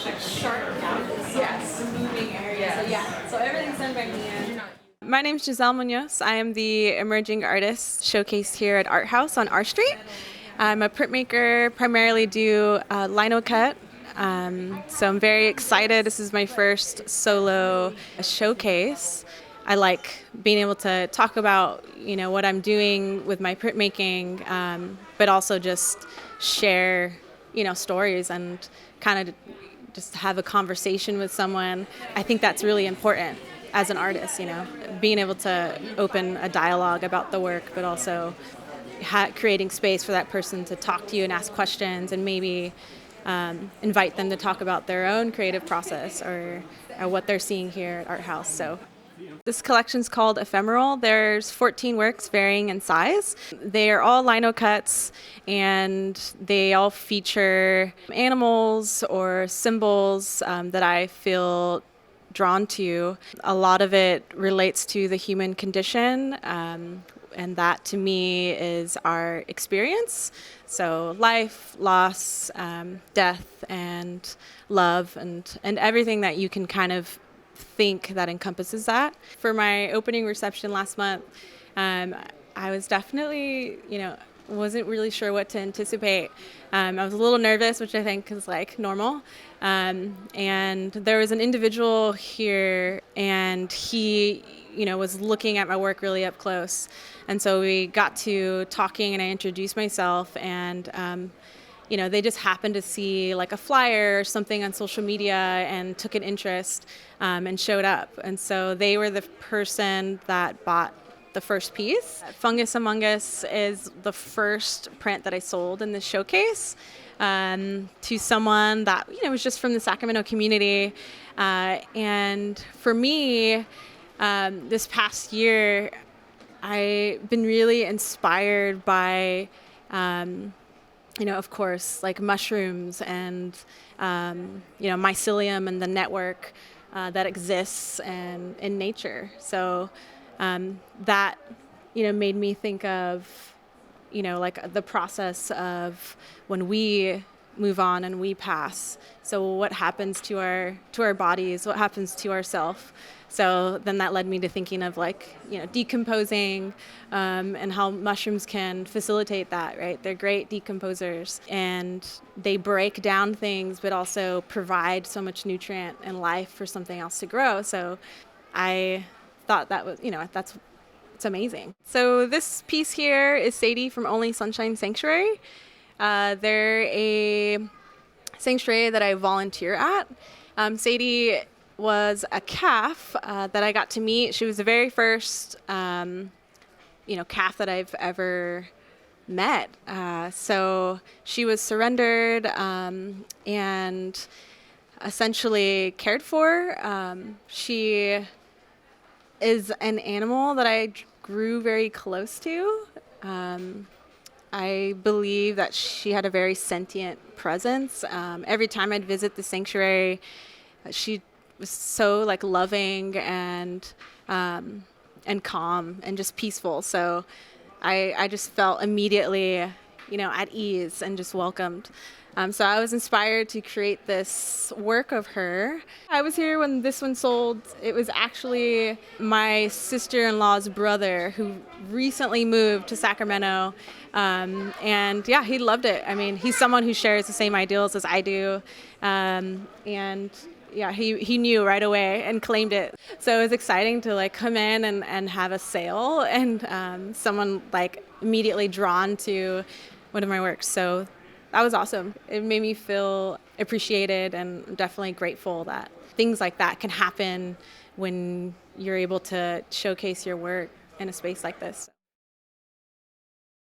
like sharp couches. Yes. The moving area. Yes. So yeah. So everything's done by hand. My name's Jazel Muñoz. I am the emerging artist showcased here at Art House on R Street. I'm a printmaker, primarily do lino cut. So I'm very excited. This is my first solo showcase. I like being able to talk about, what I'm doing with my printmaking, but also just share, stories and kind of just have a conversation with someone. I think that's really important as an artist, being able to open a dialogue about the work, but also creating space for that person to talk to you and ask questions and maybe invite them to talk about their own creative process or what they're seeing here at Art House. So this collection's called EPHEMERAL. There's 14 works varying in size. They are all lino cuts and they all feature animals or symbols that I feel drawn to. A lot of it relates to the human condition, and that to me is our experience. So life, loss, death, and love, and everything that you can kind of think that encompasses that. For my opening reception last month, I was definitely, wasn't really sure what to anticipate. I was a little nervous, which I think is like normal. And there was an individual here and he, was looking at my work really up close. And so we got to talking and I introduced myself and, they just happened to see like a flyer or something on social media and took an interest and showed up. And so they were the person that bought the first piece. Fungus Among Us is the first print that I sold in this showcase to someone that was just from the Sacramento community. And for me, this past year, I've been really inspired by, of course, like mushrooms and mycelium and the network that exists in nature. So that made me think of like the process of when we move on and we pass. So what happens to our bodies, what happens to ourself. So then that led me to thinking of like decomposing and how mushrooms can facilitate that, right? They're great decomposers and they break down things but also provide so much nutrient and life for something else to grow. So I thought that was, it's amazing. So this piece here is Sadie from Only Sunshine Sanctuary. They're a sanctuary that I volunteer at. Sadie was a calf that I got to meet. She was the very first, calf that I've ever met. So she was surrendered and essentially cared for. She is an animal that I grew very close to. I believe that she had a very sentient presence. Every time I'd visit the sanctuary, she was so like loving and calm and just peaceful. So I just felt immediately, at ease and just welcomed. So I was inspired to create this work of her. I was here when this one sold. It was actually my sister-in-law's brother who recently moved to Sacramento. And yeah, he loved it. I mean, he's someone who shares the same ideals as I do. And yeah, he knew right away and claimed it. So it was exciting to like come in and have a sale and someone like immediately drawn to one of my works. So that was awesome. It made me feel appreciated and I'm definitely grateful that things like that can happen when you're able to showcase your work in a space like this.